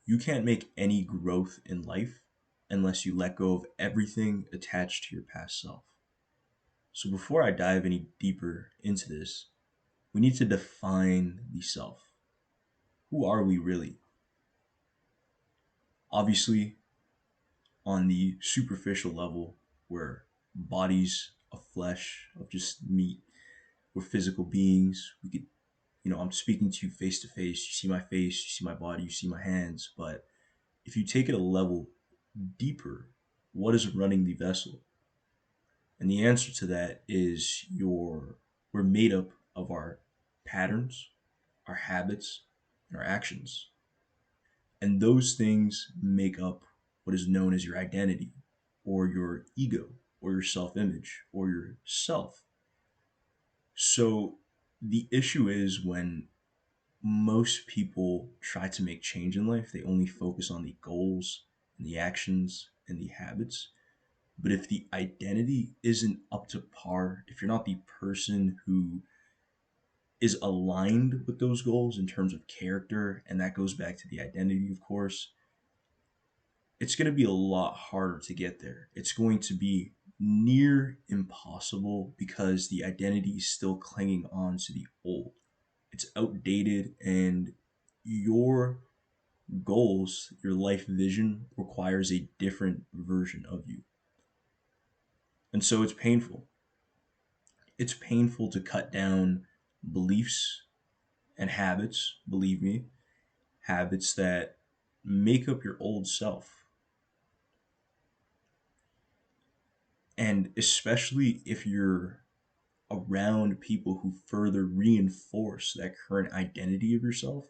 You can't make any growth in life unless you let go of everything attached to your past self. So before I dive any deeper into this, we need to define the self. Who are we really? Obviously, on the superficial level, we're bodies of flesh, of just meat. We're physical beings. I'm speaking to you face to face. You see my face, you see my body, you see my hands. But if you take it a level deeper, what is running the vessel? And the answer to that is we're made up of our patterns, our habits, and our actions. And those things make up what is known as your identity, or your ego, or your self image, or your self. So the issue is when most people try to make change in life, they only focus on the goals and the actions and the habits. But if the identity isn't up to par, if you're not the person who is aligned with those goals in terms of character, and that goes back to the identity, of course, it's going to be a lot harder to get there. It's going to be near impossible because the identity is still clinging on to the old. It's outdated, and your goals, your life vision requires a different version of you. And so it's painful. It's painful to cut down beliefs and habits, believe me, habits that make up your old self. And especially if you're around people who further reinforce that current identity of yourself.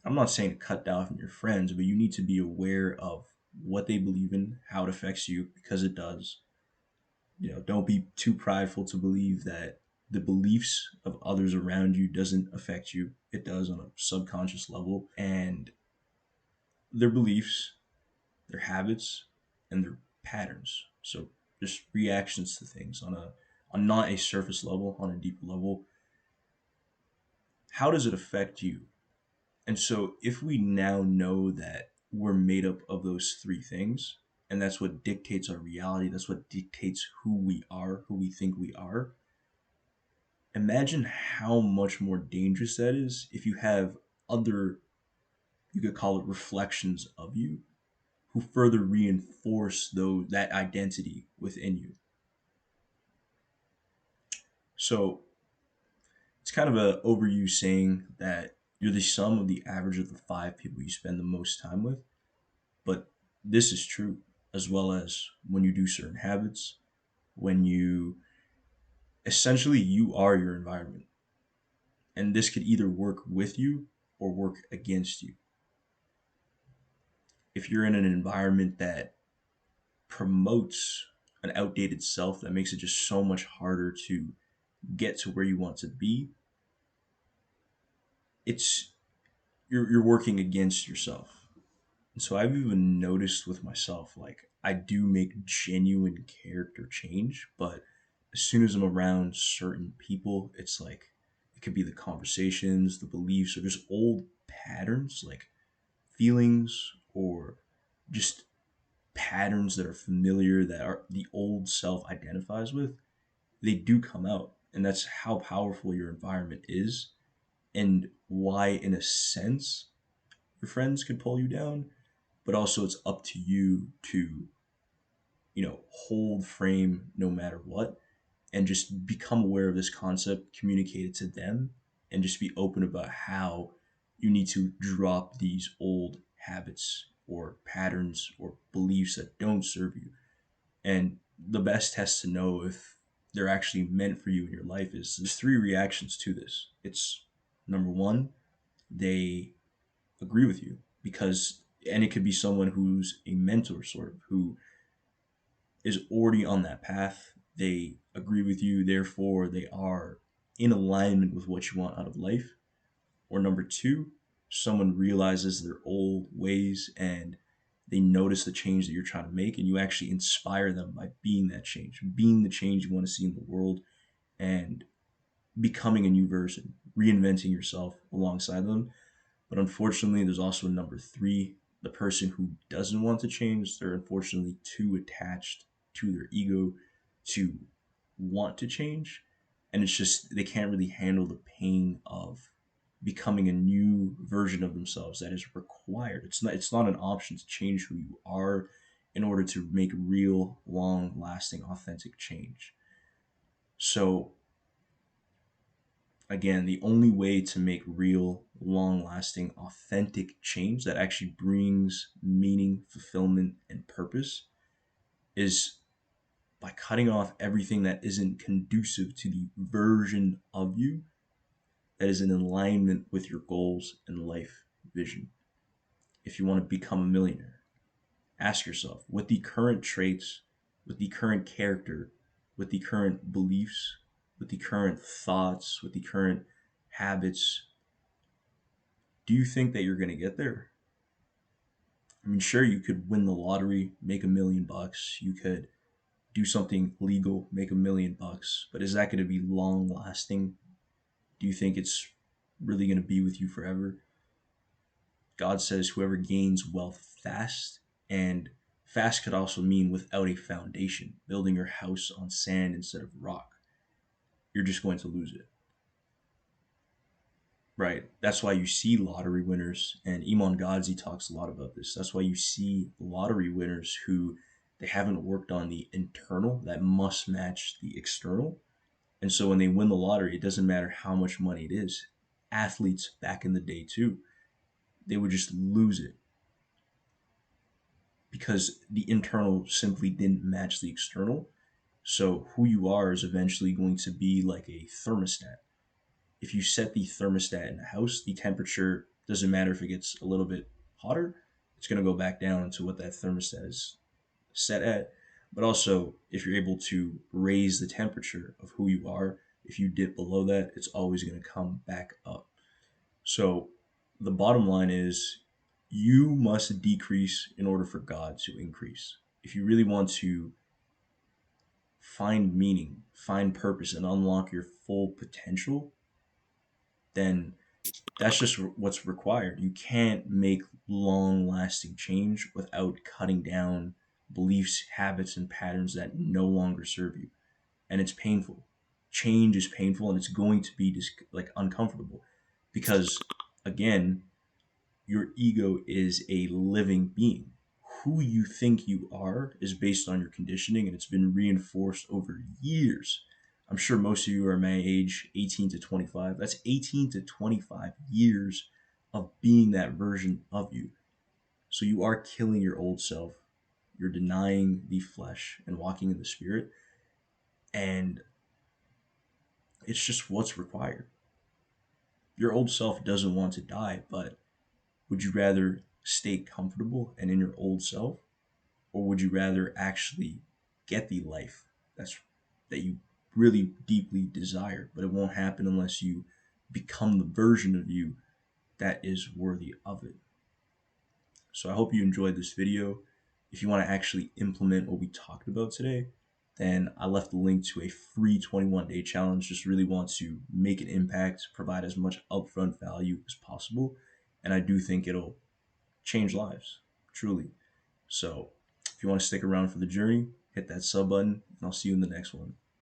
I'm not saying to cut down from your friends, but you need to be aware of what they believe in, how it affects you, because it does. Don't be too prideful to believe that the beliefs of others around you doesn't affect you. It does on a subconscious level. And their beliefs, their habits, and their patterns. So just reactions to things on not a surface level, on a deeper level. How does it affect you? And so if we now know that we're made up of those three things, and that's what dictates our reality, that's what dictates who we are, who we think we are. Imagine how much more dangerous that is if you have other, you could call it reflections of you, who further reinforce that identity within you. So it's kind of a overused saying that you're the sum of the average of the five people you spend the most time with. But this is true as well as when you do certain habits, when you essentially you are your environment. And this could either work with you or work against you. If you're in an environment that promotes an outdated self that makes it just so much harder to get to where you want to be, it's you're working against yourself. And so I've even noticed with myself, like I do make genuine character change, but as soon as I'm around certain people, it's like it could be the conversations, the beliefs, or just old patterns, like feelings or just patterns that are familiar that are the old self identifies with, they do come out. And that's how powerful your environment is, and why, in a sense, your friends could pull you down, but also it's up to you to, hold frame no matter what, and just become aware of this concept, communicate it to them, and just be open about how you need to drop these old habits or patterns or beliefs that don't serve you. And the best test to know if they're actually meant for you in your life is there's three reactions to this. It's number one, they agree with you because, and it could be someone who's a mentor, sort of, who is already on that path. They agree with you, therefore they are in alignment with what you want out of life. Or number two, someone realizes their old ways and they notice the change that you're trying to make, and you actually inspire them by being that change, being the change you want to see in the world, and becoming a new version, reinventing yourself alongside them. But unfortunately, there's also a number three, The person who doesn't want to change, they're unfortunately too attached to their ego to want to change. And it's just, they can't really handle the pain of becoming a new version of themselves that is required. It's not an option to change who you are in order to make real, long lasting, authentic change. So again, the only way to make real, long lasting, authentic change that actually brings meaning, fulfillment, and purpose is by cutting off everything that isn't conducive to the version of you that is in alignment with your goals and life vision. If you want to become a millionaire, ask yourself, with the current traits, with the current character, with the current beliefs, with the current thoughts, with the current habits, do you think that you're going to get there? I mean, sure, you could win the lottery, make $1 million. You could do something legal, make $1 million. But is that going to be long lasting? Do you think it's really going to be with you forever? God says, whoever gains wealth fast, and fast could also mean without a foundation, building your house on sand instead of rock, you're just going to lose it. Right. That's why you see lottery winners, and Iman Gadzhi talks a lot about this. That's why you see lottery winners who they haven't worked on the internal that must match the external. And so when they win the lottery, it doesn't matter how much money it is. Athletes back in the day too, they would just lose it because the internal simply didn't match the external. So who you are is eventually going to be like a thermostat. If you set the thermostat in the house, the temperature doesn't matter if it gets a little bit hotter, it's going to go back down to what that thermostat is set at. But also, if you're able to raise the temperature of who you are, if you dip below that, it's always going to come back up. So the bottom line is you must decrease in order for God to increase. If you really want to find meaning, find purpose, and unlock your full potential, then that's just what's required. You can't make long lasting change without cutting down beliefs, habits, and patterns that no longer serve you. And it's painful. Change is painful, and it's going to be like uncomfortable because, again, your ego is a living being. Who you think you are is based on your conditioning, and it's been reinforced over years. I'm sure most of you are my age, 18 to 25. That's 18 to 25 years of being that version of you. So you are killing your old self. You're denying the flesh and walking in the spirit. And it's just what's required. Your old self doesn't want to die, but would you rather stay comfortable and in your old self, or would you rather actually get the life that you really deeply desire? But it won't happen unless you become the version of you that is worthy of it. So I hope you enjoyed this video. If you want to actually implement what we talked about today, then I left the link to a free 21-day challenge. Just really want to make an impact, provide as much upfront value as possible. And I do think it'll change lives, truly. So if you want to stick around for the journey, hit that sub button, and I'll see you in the next one.